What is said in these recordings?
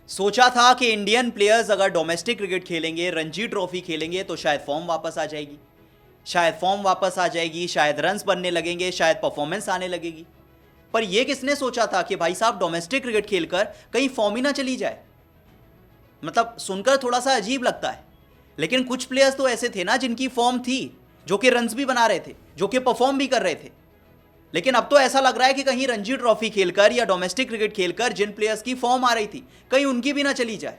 सोचा था कि इंडियन प्लेयर्स अगर डोमेस्टिक क्रिकेट खेलेंगे, रणजी ट्रॉफी खेलेंगे तो शायद फॉर्म वापस आ जाएगी, शायद रन्स बनने लगेंगे, शायद परफॉर्मेंस आने लगेगी। पर यह किसने सोचा था कि भाई साहब डोमेस्टिक क्रिकेट खेलकर कहीं फॉर्म ही ना चली जाए। मतलब सुनकर थोड़ा सा अजीब लगता है, लेकिन कुछ प्लेयर्स तो ऐसे थे ना जिनकी फॉर्म थी, जो कि रन्स भी बना रहे थे, जो कि परफॉर्म भी कर रहे थे। लेकिन अब तो ऐसा लग रहा है कि कहीं रणजी ट्रॉफी खेलकर या डोमेस्टिक क्रिकेट खेलकर जिन प्लेयर्स की फॉर्म आ रही थी कहीं उनकी भी ना चली जाए,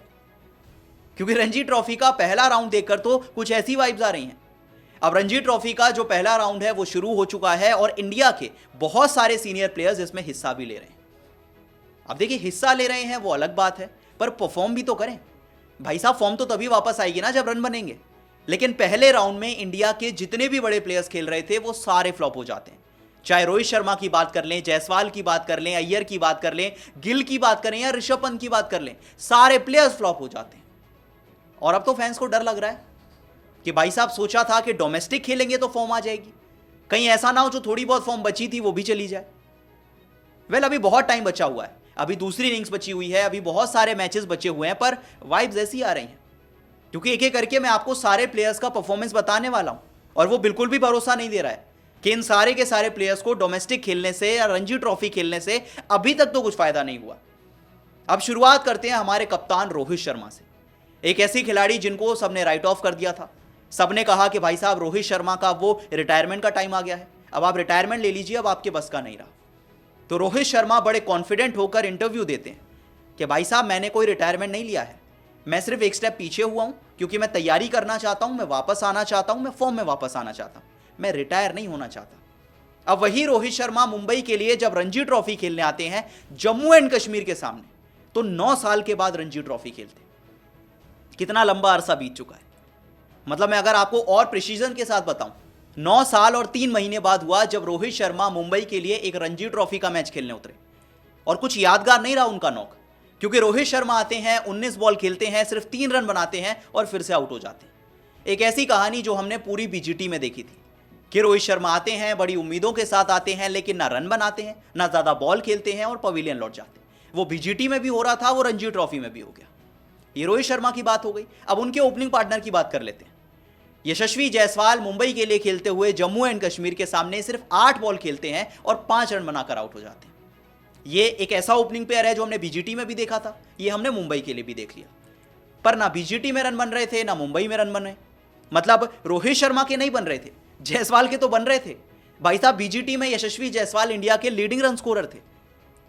क्योंकि रणजी ट्रॉफी का पहला राउंड देखकर तो कुछ ऐसी वाइब्स आ रही हैं। अब रणजी ट्रॉफी का जो पहला राउंड है वो शुरू हो चुका है और इंडिया के बहुत सारे सीनियर प्लेयर्स इसमें हिस्सा भी ले रहे हैं। अब देखिए, हिस्सा ले रहे हैं वो अलग बात है, पर परफॉर्म भी तो करें भाई साहब। फॉर्म तो तभी वापस आएगी ना जब रन बनेंगे। लेकिन पहले राउंड में इंडिया के जितने भी बड़े प्लेयर्स खेल रहे थे वो सारे फ्लॉप हो जाते हैं। चाहे रोहित शर्मा की बात कर लें, जायसवाल की बात कर लें, अय्यर की बात कर लें, गिल की बात करें या ऋषभ पंत की बात कर लें, सारे प्लेयर्स फ्लॉप हो जाते हैं। और अब तो फैंस को डर लग रहा है कि भाई साहब सोचा था कि डोमेस्टिक खेलेंगे तो फॉर्म आ जाएगी, कहीं ऐसा ना हो जो थोड़ी बहुत फॉर्म बची थी वो भी चली जाए। वेल, अभी बहुत टाइम बचा हुआ है, अभी दूसरी इनिंग्स बची हुई है, अभी बहुत सारे मैचेस बचे हुए हैं, पर वाइब्स ऐसी आ रही हैं क्योंकि एक एक करके मैं आपको सारे प्लेयर्स का परफॉर्मेंस बताने वाला हूं और वो बिल्कुल भी भरोसा नहीं दे रहा है कि इन सारे के सारे प्लेयर्स को डोमेस्टिक खेलने से या रणजी ट्रॉफी खेलने से अभी तक तो कुछ फायदा नहीं हुआ। अब शुरुआत करते हैं हमारे कप्तान रोहित शर्मा से, एक ऐसी खिलाड़ी जिनको सबने राइट ऑफ कर दिया था। सबने कहा कि भाई साहब रोहित शर्मा का वो रिटायरमेंट का टाइम आ गया है, अब आप रिटायरमेंट ले लीजिए, अब आपके बस का नहीं रहा। तो रोहित शर्मा बड़े कॉन्फिडेंट होकर इंटरव्यू देते हैं कि भाई साहब मैंने कोई रिटायरमेंट नहीं लिया है, मैं सिर्फ एक स्टेप पीछे हुआ हूं क्योंकि मैं तैयारी करना चाहता हूं, मैं वापस आना चाहता हूं, मैं फॉर्म में वापस आना चाहता हूं, मैं रिटायर नहीं होना चाहता। अब वही रोहित शर्मा मुंबई के लिए जब रणजी ट्रॉफी खेलने आते हैं जम्मू एंड कश्मीर के सामने, तो 9 साल के बाद रणजी ट्रॉफी खेलते हैं। कितना लंबा अरसा बीत चुका है। मतलब मैं अगर आपको और प्रिसीजन के साथ बताऊं, 9 साल और 3 महीने बाद हुआ जब रोहित शर्मा मुंबई के लिए एक रणजी ट्रॉफी का मैच खेलने उतरे। और कुछ यादगार नहीं रहा उनका नॉक, क्योंकि रोहित शर्मा आते हैं, 19 बॉल खेलते हैं, सिर्फ 3 रन बनाते हैं और फिर से आउट हो जाते हैं। एक ऐसी कहानी जो हमने पूरी बीजीटी में देखी थी कि रोहित शर्मा आते हैं, बड़ी उम्मीदों के साथ आते हैं, लेकिन ना रन बनाते हैं, ना ज्यादा बॉल खेलते हैं और पवेलियन लौट जाते हैं। वो बीजीटी में भी हो रहा था, वो रणजी ट्रॉफी में भी हो गया। ये रोहित शर्मा की बात हो गई। अब उनके ओपनिंग पार्टनर की बात कर लेते हैं। यशस्वी जायसवाल मुंबई के लिए खेलते हुए जम्मू एंड कश्मीर के सामने सिर्फ 8 बॉल खेलते हैं और 5 रन बनाकर आउट हो जाते हैं। ये एक ऐसा ओपनिंग पेयर है जो हमने बीजीटी में भी देखा था, ये हमने मुंबई के लिए भी देख लिया। पर ना बीजीटी में रन बन रहे थे, ना मुंबई में रन बन रहे। मतलब रोहित शर्मा के नहीं बन रहे थे, जायसवाल के तो बन रहे थे। भाई साहब बीजीटी में यशस्वी जायसवाल इंडिया के लीडिंग रन स्कोरर थे,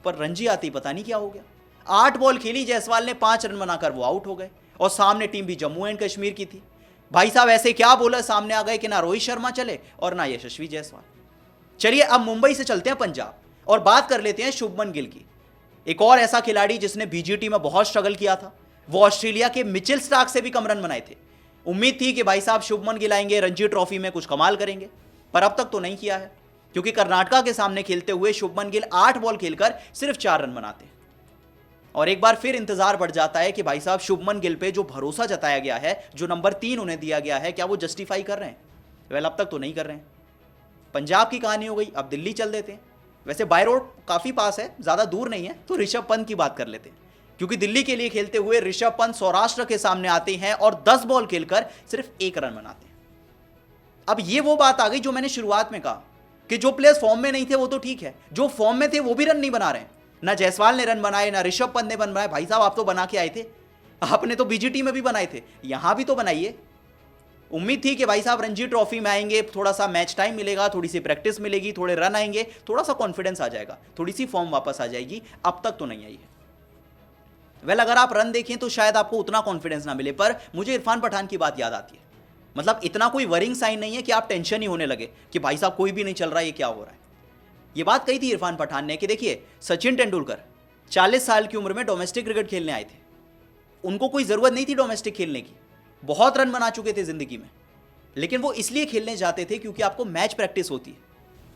पर रणजी आते ही पता नहीं क्या हो गया। 8 बॉल खेली जायसवाल ने, 5 रन बनाकर वो आउट हो गए और सामने टीम भी जम्मू एंड कश्मीर की थी। भाई साहब ऐसे क्या बोला सामने आ गए कि ना रोहित शर्मा चले और ना यशस्वी जायसवाल। चलिए अब मुंबई से चलते हैं पंजाब और बात कर लेते हैं शुभमन गिल की। एक और ऐसा खिलाड़ी जिसने बीजीटी में बहुत स्ट्रगल किया था। वो ऑस्ट्रेलिया के मिचेल स्टार्क से भी कम रन बनाए थे। उम्मीद थी कि भाई साहब शुभमन गिल आएंगे, रणजी ट्रॉफी में कुछ कमाल करेंगे, पर अब तक तो नहीं किया है, क्योंकि कर्नाटका के सामने खेलते हुए शुभमन गिल 8 बॉल खेलकर सिर्फ 4 रन बनाते हैं। और एक बार फिर इंतजार बढ़ जाता है कि भाई साहब शुभमन गिल पे जो भरोसा जताया गया है, जो नंबर 3 उन्हें दिया गया है, क्या वो जस्टिफाई कर रहे हैं? वेल, अब तक तो नहीं कर रहे हैं। पंजाब की कहानी हो गई, अब दिल्ली चल देते हैं। वैसे बाय रोड काफी पास है, ज्यादा दूर नहीं है, तो ऋषभ पंत की बात कर लेते हैं, क्योंकि दिल्ली के लिए खेलते हुए ऋषभ पंत सौराष्ट्र के सामने आते हैं और 10 बॉल खेलकर सिर्फ 1 रन बनाते हैं। अब ये वो बात आ गई जो मैंने शुरुआत में कहा कि जो प्लेयर्स फॉर्म में नहीं थे वो तो ठीक है, जो फॉर्म में थे वो भी रन नहीं बना रहे हैं। ना जायसवाल ने रन बनाए, ना ऋषभ पंत ने रन बनाए। भाई साहब आप तो बना के आए थे, आपने तो बीजीटी में भी बनाए थे, यहां भी तो बनाइए। उम्मीद थी कि भाई साहब रणजी ट्रॉफी में आएंगे, थोड़ा सा मैच टाइम मिलेगा, थोड़ी सी प्रैक्टिस मिलेगी, थोड़े रन आएंगे, थोड़ा सा कॉन्फिडेंस आ जाएगा, थोड़ी सी फॉर्म वापस आ जाएगी। अब तक तो नहीं आई है। वेल, अगर आप रन देखें तो शायद आपको उतना कॉन्फिडेंस ना मिले, पर मुझे इरफान पठान की बात याद आती है। मतलब इतना कोई वरिंग साइन नहीं है कि आप टेंशन ही होने लगे कि भाई साहब कोई भी नहीं चल रहा है, ये क्या हो रहा है। ये बात कही थी इरफान पठान ने कि देखिए सचिन तेंदुलकर 40 साल की उम्र में डोमेस्टिक क्रिकेट खेलने आए थे, उनको कोई जरूरत नहीं थी डोमेस्टिक खेलने की, बहुत रन बना चुके थे जिंदगी में, लेकिन वो इसलिए खेलने जाते थे क्योंकि आपको मैच प्रैक्टिस होती है।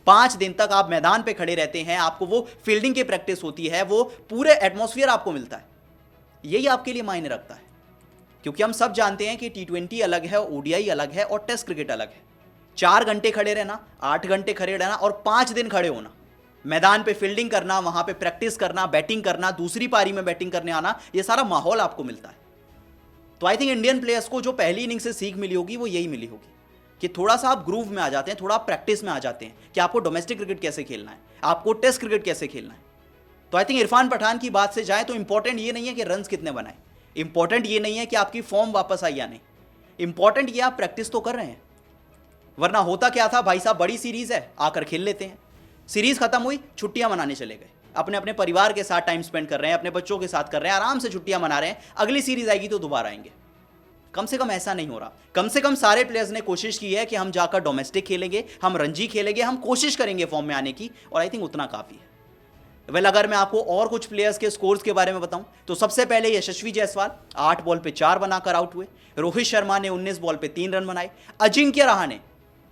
5 दिन तक आप मैदान पे खड़े रहते हैं, आपको वो फील्डिंग की प्रैक्टिस होती है, वो पूरे एटमॉस्फेयर आपको मिलता है, यही आपके लिए मायने रखता है। क्योंकि हम सब जानते हैं कि T20 अलग है, ओडीआई अलग है और टेस्ट क्रिकेट अलग है। 4 घंटे खड़े रहना, 8 घंटे खड़े रहना और 5 दिन खड़े होना, मैदान पे फील्डिंग करना, वहां पे प्रैक्टिस करना, बैटिंग करना, दूसरी पारी में बैटिंग करने आना, ये सारा माहौल आपको मिलता है। तो आई थिंक इंडियन प्लेयर्स को जो पहली इनिंग से सीख मिली होगी वो यही मिली होगी कि थोड़ा सा आप ग्रूव में आ जाते हैं, थोड़ा आप प्रैक्टिस में आ जाते हैं कि आपको डोमेस्टिक क्रिकेट कैसे खेलना है, आपको टेस्ट क्रिकेट कैसे खेलना है। तो आई थिंक इरफान पठान की बात से जाए तो इंपॉर्टेंट ये नहीं है कि रन्स कितने बनाए, इंपॉर्टेंट ये नहीं है कि आपकी फॉर्म वापस आई या नहीं, इंपॉर्टेंट ये आप प्रैक्टिस तो कर रहे हैं। वरना होता क्या था, भाई साहब बड़ी सीरीज है, आकर खेल लेते हैं, सीरीज खत्म हुई, छुट्टियां मनाने चले गए, अपने अपने परिवार के साथ टाइम स्पेंड कर रहे हैं, अपने बच्चों के साथ कर रहे हैं, आराम से छुट्टियां मना रहे हैं, अगली सीरीज आएगी तो दोबारा आएंगे। कम से कम ऐसा नहीं हो रहा। कम से कम सारे प्लेयर्स ने कोशिश की है कि हम जाकर डोमेस्टिक खेलेंगे, हम रणजी खेलेंगे, हम कोशिश करेंगे फॉर्म में आने की, और आई थिंक उतना काफी है। वेल अगर मैं आपको और कुछ प्लेयर्स के स्कोर्स के बारे में बताऊं तो सबसे पहले यशस्वी जायसवाल 8 बॉल पे 4 बनाकर आउट हुए। रोहित शर्मा ने 19 बॉल पे 3 रन बनाए। अजिंक्य रहाणे,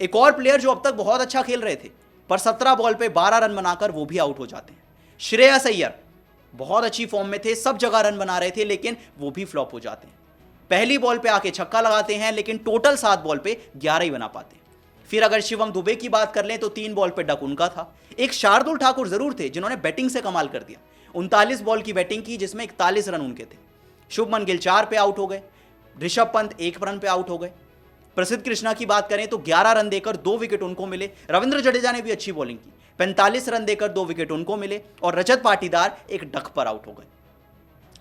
एक और प्लेयर जो अब तक बहुत अच्छा खेल रहे थे, पर 17 बॉल पे 12 रन बनाकर वो भी आउट हो जाते हैं। श्रेयस अय्यर बहुत अच्छी फॉर्म में थे, सब जगह रन बना रहे थे, लेकिन वो भी फ्लॉप हो जाते हैं। पहली बॉल पे आके छक्का लगाते हैं, लेकिन टोटल 7 बॉल पे 11 ही बना पाते हैं। फिर अगर शिवम दुबे की बात कर लें तो 3 बॉल पे डक उनका था। एक शार्दुल ठाकुर जरूर थे जिन्होंने बैटिंग से कमाल कर दिया, 39 बॉल की बैटिंग की जिसमें 41 रन उनके थे। शुभमन गिल 4 पे आउट हो गए। ऋषभ पंत 1 रन पे आउट हो गए। प्रसिद्ध कृष्णा की बात करें तो 11 रन देकर 2 विकेट उनको मिले। रविंद्र जडेजा ने भी अच्छी बॉलिंग की, 45 रन देकर 2 विकेट उनको मिले। और रजत पाटीदार एक डक पर आउट हो गए।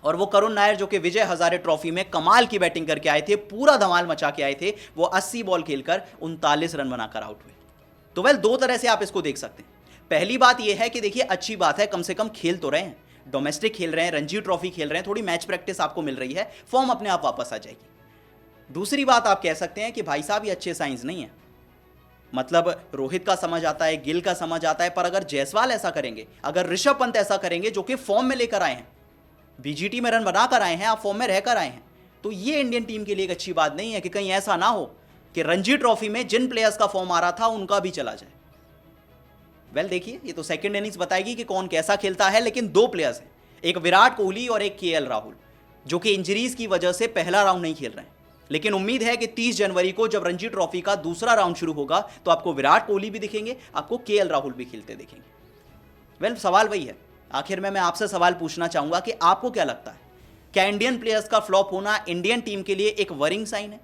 और वो करुण नायर जो कि विजय हजारे ट्रॉफी में कमाल की बैटिंग करके आए थे, पूरा धमाल मचा के आए थे, वो 80 बॉल खेलकर 39 रन बनाकर आउट हुए। तो वेल 2 तरह से आप इसको देख सकते हैं। पहली बात यह है कि देखिए अच्छी बात है, कम से कम खेल तो रहे हैं, डोमेस्टिक खेल रहे हैं, रणजी ट्रॉफी खेल रहे हैं, थोड़ी मैच प्रैक्टिस आपको मिल रही है, फॉर्म अपने आप वापस आ जाएगी। दूसरी बात आप कह सकते हैं कि भाई साहब ये अच्छे साइंस नहीं है, मतलब रोहित का समझ आता है, गिल का समझ आता है, पर अगर जायसवाल ऐसा करेंगे, अगर ऋषभ पंत ऐसा करेंगे जो कि फॉर्म में लेकर आए हैं, बीजीटी में रन बनाकर आए हैं, आप फॉर्म में रहकर आए हैं, तो ये इंडियन टीम के लिए एक अच्छी बात नहीं है कि कहीं ऐसा ना हो कि रणजी ट्रॉफी में जिन प्लेयर्स का फॉर्म आ रहा था उनका भी चला जाए। वेल देखिए ये तो सेकंड इनिंग्स बताएगी कि कौन कैसा खेलता है, लेकिन 2 प्लेयर्स हैं, एक विराट कोहली और एक केएल राहुल, जो कि इंजरीज की वजह से पहला राउंड नहीं खेल रहे हैं। लेकिन उम्मीद है कि 30 जनवरी को जब रणजी ट्रॉफी का दूसरा राउंड शुरू होगा तो आपको विराट कोहली भी दिखेंगे, आपको केएल राहुल भी खेलते दिखेंगे। वेल सवाल वही है, आखिर में मैं आपसे सवाल पूछना चाहूंगा कि आपको क्या लगता है, क्या इंडियन प्लेयर्स का फ्लॉप होना इंडियन टीम के लिए एक वरिंग साइन है,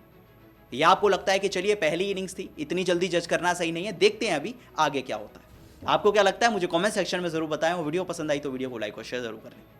या आपको लगता है कि चलिए पहली इनिंग्स थी, इतनी जल्दी जज करना सही नहीं है, देखते हैं अभी आगे क्या होता है। आपको क्या लगता है मुझे कमेंट सेक्शन में जरूर बताएं। वो वीडियो पसंद आई तो वीडियो को लाइक और शेयर जरूर करें।